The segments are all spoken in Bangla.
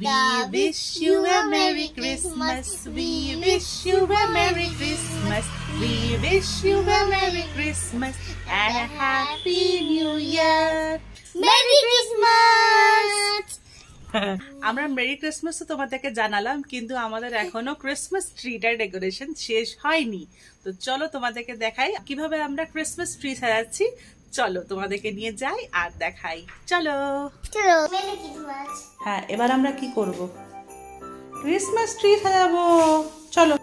We wish you a Merry Christmas. We wish you a Merry Christmas. We wish you a Merry Christmas and a Happy New Year. Merry Christmas. আমরা মেরি ক্রিসমাস তো তোমাদেরকে জানালাম, কিন্তু আমাদের এখনো ক্রিসমাস ট্রিটার ডেকোরেশন শেষ হয়নি। তো চলো তোমাদেরকে দেখাই কিভাবে আমরা ক্রিসমাস ট্রি সাজাচ্ছি। চলো তোমাদেরকে নিয়ে যাই আর দেখাই। চলো চলো মেরি ক্রিসমাস। হ্যাঁ, এবার আমরা কি করব? ক্রিসমাস ট্রি সাজাবো। চলো।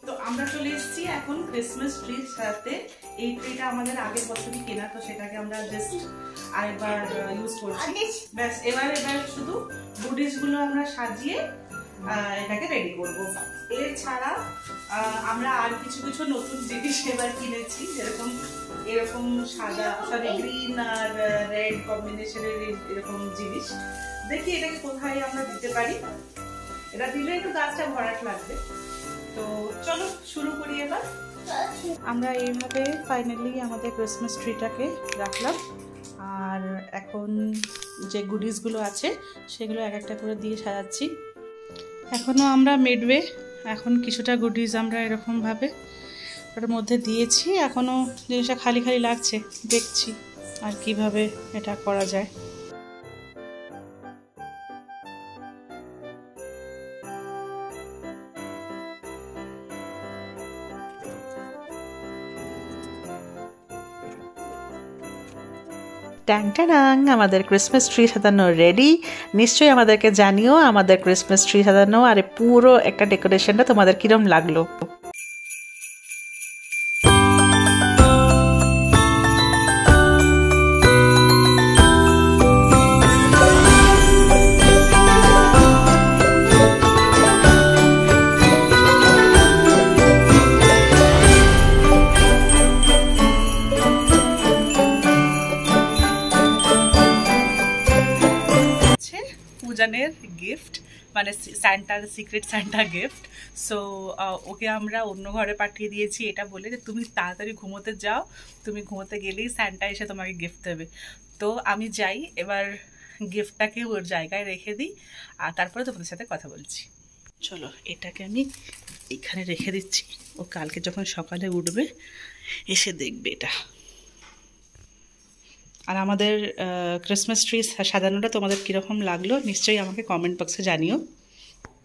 তো আমরা চলে এসেছি এখন ক্রিসমাস ট্রি সাজাতে। এই ট্রিটা আমাদের আগের বছরই কেনা, তো সেটাকে আমরা জাস্ট আরেকবার ইউজ করছি। ব্যাস এবার শুধু গুডিস গুলো আমরা সাজিয়ে এটাকে রেডি করব। এছাড়া আমরা আর কিছু কিছু নতুন জিনিস এবার কিনেছি, যেরকম এরকম সাদা সরি গ্রিন আর রেড কম্বিনেশনের এরকম জিনিস। দেখি এটাকে কোথায় আমরা দিতে পারি। এটা দিলে একটু গাছটা ভরাট লাগবে। তো চলো শুরু করি এবার। আমরা এইভাবে ফাইনালি আমাদের ক্রিসমাস ট্রিটাকে রাখলাম, আর এখন যে গুডিসগুলো আছে সেগুলো এক একটা করে দিয়ে সাজাচ্ছি। এখনও আমরা মিডওয়ে, এখন কিছুটা গুডিস আমরা এরকমভাবে ওটার মধ্যে দিয়েছি। এখনও জিনিসটা খালি খালি লাগছে, দেখছি আর কিভাবে এটা করা যায়। ট্যাং ট্যাং, আমাদের ক্রিসমাস ট্রি সাজানো রেডি। নিশ্চয়ই আমাদেরকে জানিও আমাদের ক্রিসমাস ট্রি সাজানো আর পুরো একটা ডেকোরেশনটা তোমাদের কিরম লাগলো। পূজানের গিফট, মানে স্যান্টার secret Santa gift. So okay আমরা অন্য ঘরে পাঠিয়ে দিয়েছি এটা বলে যে তুমি তাড়াতাড়ি ঘুমোতে যাও, তুমি ঘুমোতে গেলেই স্যান্টা এসে তোমাকে গিফট দেবে। তো আমি যাই এবার গিফটটাকে ওর জায়গায় রেখে দিই, আর তারপরে তোমাদের সাথে কথা বলছি। চলো এটাকে আমি এখানে রেখে দিচ্ছি, ও কালকে যখন সকালে উঠবে এসে দেখবে এটা। আর আমাদের ক্রিসমাস ট্রি সাজানোটা তোমাদের কীরকম লাগলো নিশ্চয়ই আমাকে কমেন্ট বক্সে জানিও।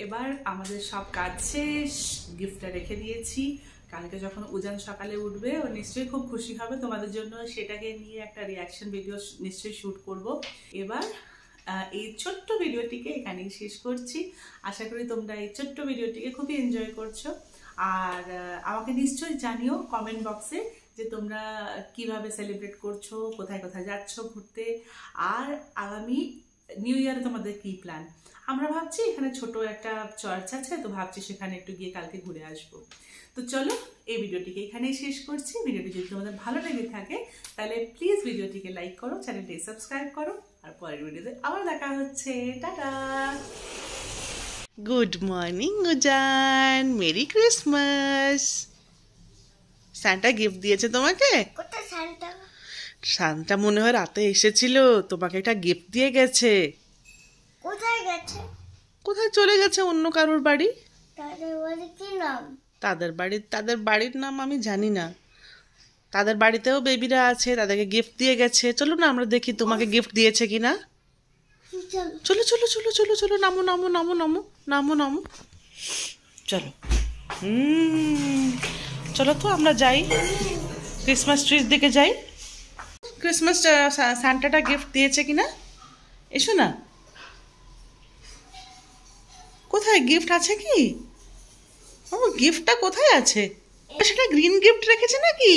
এবার আমাদের সব কাজ শেষ, গিফটটা রেখে দিয়েছি। কালকে যখন উজান সকালে উঠবে ও নিশ্চয়ই খুব খুশি হবে। তোমাদের জন্য সেটাকে নিয়ে একটা রিয়াকশন ভিডিও নিশ্চয়ই শ্যুট করব। এবার এই ছোট্ট ভিডিওটিকে এখানেই শেষ করছি। আশা করি তোমরা এই ছোট্ট ভিডিওটিকে খুবই এনজয় করছো। আর আমাকে নিশ্চয়ই জানিও কমেন্ট বক্সে যে তোমরা কিভাবে সেলিব্রেট করছো, কোথায় কোথায় যাচ্ছ ঘুরতে, আর আগামী নিউ ইয়ারে তোমাদের কি প্ল্যান। আমরা ভাবছি এখানে ছোট একটা চার্চ আছে, তো ভাবছি সেখানে একটু গিয়ে কালকে ঘুরে আসবো। তো চলো এই ভিডিওটিকে এখানেই শেষ করছি। ভিডিওটি যদি তোমাদের ভালো লেগে থাকে তাহলে প্লিজ ভিডিওটিকে লাইক করো, চ্যানেলটি সাবস্ক্রাইব করো, আর পরের ভিডিওতে আবার দেখা হচ্ছে। টাটা। গুড মর্নিং উজান, মেরি ক্রিসমাস। সান্টা গিফট দিয়েছে তোমাকে? কোথায় সান্টা? সান্টা মনে হয় রাতে এসেছিল, তোমাকে একটা গিফট দিয়ে গেছে। কোথায় গেছে? কোথায় চলে গেছে অন্য কারোর বাড়ি। তাদের বাড়ি কি নাম? তাদের বাড়ির নাম আমি জানি না। তাদের বাড়িতেও বেবিরা আছে, তাদেরকে গিফট দিয়ে গেছে। চলো না আমরা দেখি তোমাকে গিফট দিয়েছে কিনা। চলো চলো চলো চলো চলো, নামো নামো নামো নামো নামো নামো, চলো। চলো তো আমরা যাই, ক্রিসমাস ট্রির দিকে যাই। ক্রিসমাস সান্টাটা গিফট দিয়েছে কিনা, এসো না। কোথায় গিফট আছে কি? ও গিফটটা কোথায় আছে? সেটা গ্রিন গিফট রেখেছে নাকি?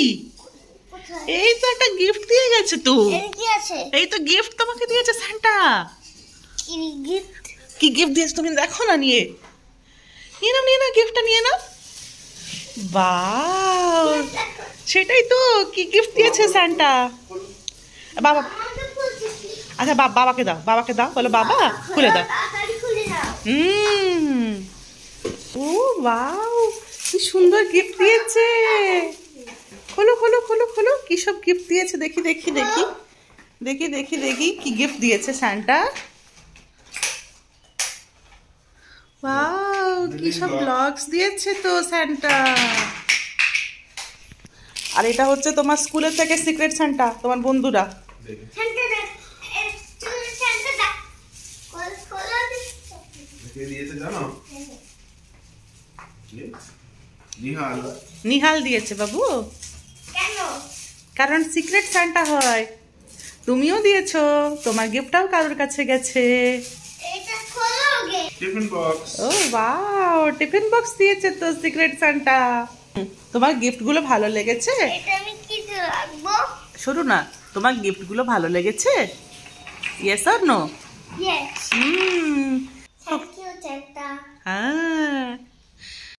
এই তো একটা গিফট দিয়ে গেছে তো। এই তো গিফট তোমাকে দিয়েছে সান্টা। কি গিফট দিয়েছে তুমি দেখো না, নিয়ে নাও গিফটটা নিয়ে নাও। বাহ, সেটাই তো, কি গিফট দিয়েছে সান্টা। বাবা, আচ্ছা বাবাকে দাও, বলো বাবা খুলে দাও। ও বাও, কি সুন্দর গিফট দিয়েছে। খোলো খোলো খোলো খোলো, কি সব গিফট দিয়েছে দেখি দেখি দেখি দেখি দেখি দেখি কি গিফট দিয়েছে সান্টা। কি সব ব্লগস দিয়েছে তো সান্টা। আর এটা হচ্ছে তোমার স্কুলের থেকে সিক্রেট সান্টা, তোমার বন্ধুরা। সান্টা দেখ, সান্টা দেখ, কলা কে দিয়েছে জানো? নিহাল। নিহাল দিয়েছে বাবু, কেন? কারণ সিক্রেট সান্টা হয়। তুমিও দিয়েছো, তোমার গিফটটাও কারোর কাছে গেছে। এটা খোলো গে। Tiffin box. ও ওয়াও, টিফিন বক্স দিয়েছে তো সিক্রেট সান্টা। তোমার গিফটগুলো ভালো লেগেছে? এটা আমি কি রাখবো? শোনো না, তোমার গিফটগুলো ভালো লেগেছে? Yes or no? Yes. Hmm. Thank you Santa. হ্যাঁ,